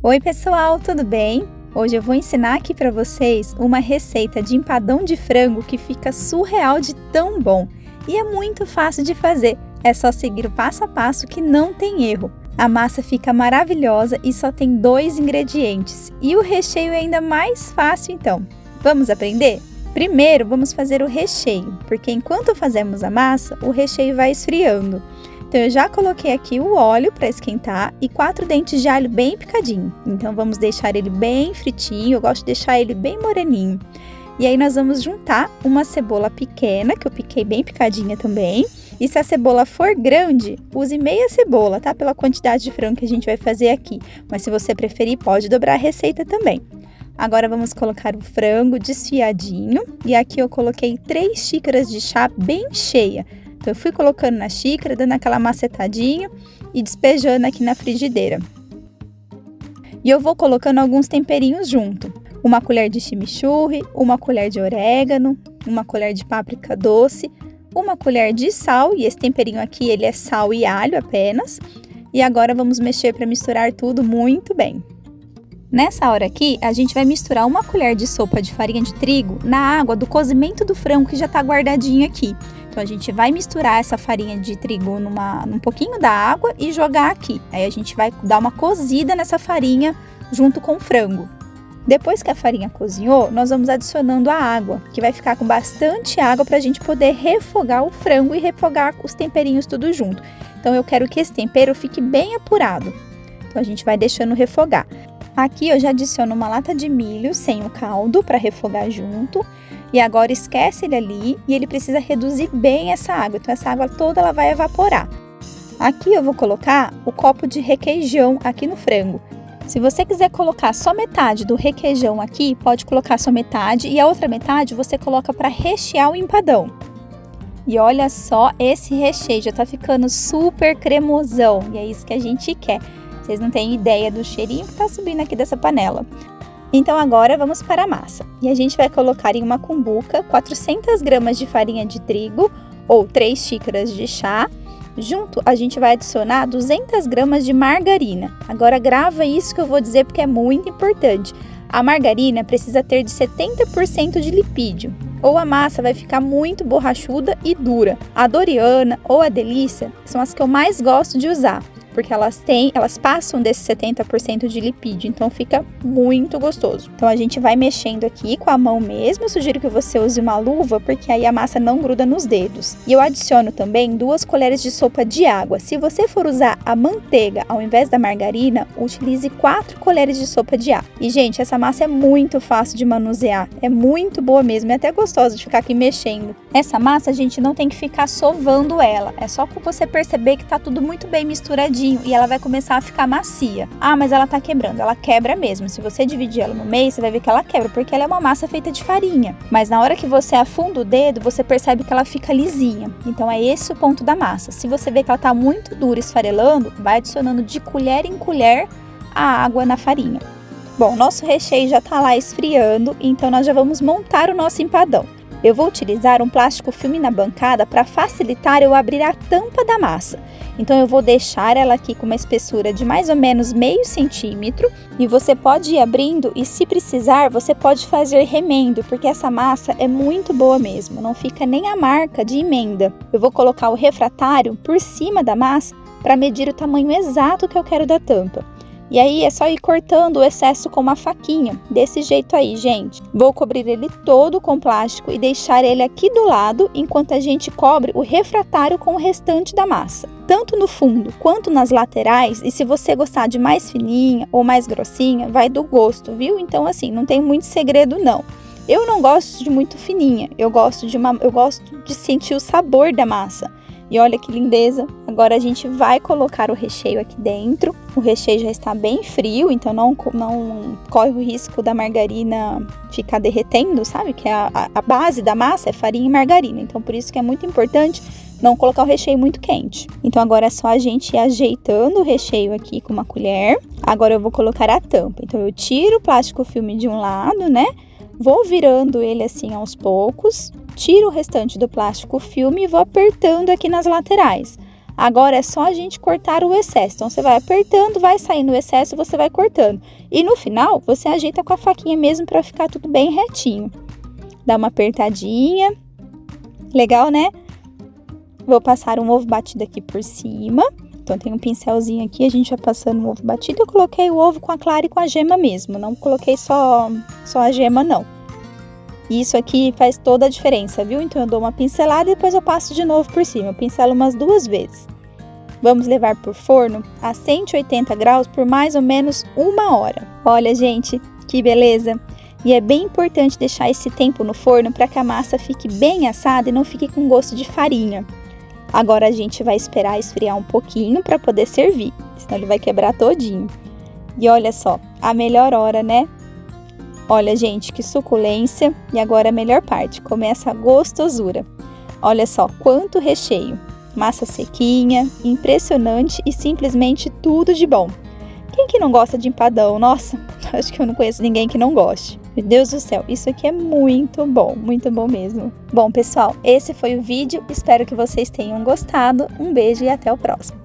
Oi pessoal, tudo bem? Hoje eu vou ensinar aqui para vocês uma receita de empadão de frango que fica surreal de tão bom. E é muito fácil de fazer, é só seguir o passo a passo que não tem erro. A massa fica maravilhosa e só tem 2 ingredientes. E o recheio é ainda mais fácil então. Vamos aprender? Primeiro vamos fazer o recheio, porque enquanto fazemos a massa, o recheio vai esfriando. Então eu já coloquei aqui o óleo para esquentar e 4 dentes de alho bem picadinho. Então vamos deixar ele bem fritinho, eu gosto de deixar ele bem moreninho. E aí nós vamos juntar uma cebola pequena, que eu piquei bem picadinha também. E se a cebola for grande, use meia cebola, tá? Pela quantidade de frango que a gente vai fazer aqui. Mas se você preferir, pode dobrar a receita também. Agora vamos colocar o frango desfiadinho. E aqui eu coloquei 3 xícaras de chá bem cheia. Então eu fui colocando na xícara, dando aquela macetadinha e despejando aqui na frigideira. E eu vou colocando alguns temperinhos junto. Uma colher de chimichurri, uma colher de orégano, uma colher de páprica doce, uma colher de sal, e esse temperinho aqui ele é sal e alho apenas. E agora vamos mexer para misturar tudo muito bem. Nessa hora aqui, a gente vai misturar uma colher de sopa de farinha de trigo na água do cozimento do frango que já está guardadinho aqui. Então a gente vai misturar essa farinha de trigo num pouquinho da água e jogar aqui. Aí a gente vai dar uma cozida nessa farinha junto com o frango. Depois que a farinha cozinhou, nós vamos adicionando a água, que vai ficar com bastante água para a gente poder refogar o frango e refogar os temperinhos tudo junto. Então eu quero que esse tempero fique bem apurado. Então a gente vai deixando refogar. Aqui eu já adiciono uma lata de milho sem o caldo para refogar junto. E agora esquece ele ali e ele precisa reduzir bem essa água. Então essa água toda ela vai evaporar. Aqui eu vou colocar o copo de requeijão aqui no frango. Se você quiser colocar só metade do requeijão aqui, pode colocar só metade e a outra metade você coloca para rechear o empadão. E olha só, esse recheio já tá ficando super cremosão e é isso que a gente quer. Vocês não têm ideia do cheirinho que tá subindo aqui dessa panela. Então agora vamos para a massa. E a gente vai colocar em uma cumbuca 400 gramas de farinha de trigo ou 3 xícaras de chá. Junto a gente vai adicionar 200 gramas de margarina. Agora grava isso que eu vou dizer porque é muito importante. A margarina precisa ter de 70% de lipídio, ou a massa vai ficar muito borrachuda e dura. A Doriana ou a Delícia são as que eu mais gosto de usar, porque elas passam desse 70% de lipídio, então fica muito gostoso. Então a gente vai mexendo aqui com a mão mesmo, eu sugiro que você use uma luva, porque aí a massa não gruda nos dedos. E eu adiciono também 2 colheres de sopa de água. Se você for usar a manteiga ao invés da margarina, utilize 4 colheres de sopa de água. E gente, essa massa é muito fácil de manusear, é muito boa mesmo, é até gostosa de ficar aqui mexendo. Essa massa a gente não tem que ficar sovando ela, é só para você perceber que tá tudo muito bem misturadinho. E ela vai começar a ficar macia. Ah, mas ela tá quebrando. Ela quebra mesmo. Se você dividir ela no meio, você vai ver que ela quebra, porque ela é uma massa feita de farinha. Mas na hora que você afunda o dedo, você percebe que ela fica lisinha. Então é esse o ponto da massa. Se você vê que ela tá muito dura, esfarelando, vai adicionando de colher em colher a água na farinha. Bom, nosso recheio já tá lá esfriando, então nós já vamos montar o nosso empadão. Eu vou utilizar um plástico filme na bancada para facilitar eu abrir a tampa da massa. Então eu vou deixar ela aqui com uma espessura de mais ou menos meio centímetro e você pode ir abrindo e se precisar você pode fazer remendo, porque essa massa é muito boa mesmo, não fica nem a marca de emenda. Eu vou colocar o refratário por cima da massa para medir o tamanho exato que eu quero da tampa. E aí é só ir cortando o excesso com uma faquinha, desse jeito aí, gente. Vou cobrir ele todo com plástico e deixar ele aqui do lado, enquanto a gente cobre o refratário com o restante da massa. Tanto no fundo quanto nas laterais, e se você gostar de mais fininha ou mais grossinha, vai do gosto, viu? Então assim, não tem muito segredo não. Eu não gosto de muito fininha, eu gosto de sentir o sabor da massa. E olha que lindeza! Agora a gente vai colocar o recheio aqui dentro. O recheio já está bem frio, então não corre o risco da margarina ficar derretendo, sabe? Que a base da massa é farinha e margarina. Então por isso que é muito importante não colocar o recheio muito quente. Então agora é só a gente ir ajeitando o recheio aqui com uma colher. Agora eu vou colocar a tampa. Então eu tiro o plástico filme de um lado, né? Vou virando ele assim aos poucos. Tiro o restante do plástico filme e vou apertando aqui nas laterais. Agora é só a gente cortar o excesso. Então, você vai apertando, vai saindo o excesso, você vai cortando. E no final, você ajeita com a faquinha mesmo para ficar tudo bem retinho. Dá uma apertadinha. Legal, né? Vou passar um ovo batido aqui por cima. Então, tem um pincelzinho aqui, a gente vai passando o ovo batido. Eu coloquei o ovo com a clara e com a gema mesmo. Não coloquei só a gema, não. Isso aqui faz toda a diferença, viu? Então, eu dou uma pincelada e depois eu passo de novo por cima. Eu pincelo umas 2 vezes. Vamos levar para o forno a 180 graus por mais ou menos 1 hora. Olha, gente, que beleza! E é bem importante deixar esse tempo no forno para que a massa fique bem assada e não fique com gosto de farinha. Agora a gente vai esperar esfriar um pouquinho para poder servir, senão ele vai quebrar todinho. E olha só, a melhor hora, né? Olha, gente, que suculência! E agora a melhor parte, começa a gostosura. Olha só, quanto recheio! Massa sequinha, impressionante e simplesmente tudo de bom. Quem que não gosta de empadão? Nossa, acho que eu não conheço ninguém que não goste. Meu Deus do céu, isso aqui é muito bom mesmo. Bom, pessoal, esse foi o vídeo. Espero que vocês tenham gostado. Um beijo e até o próximo.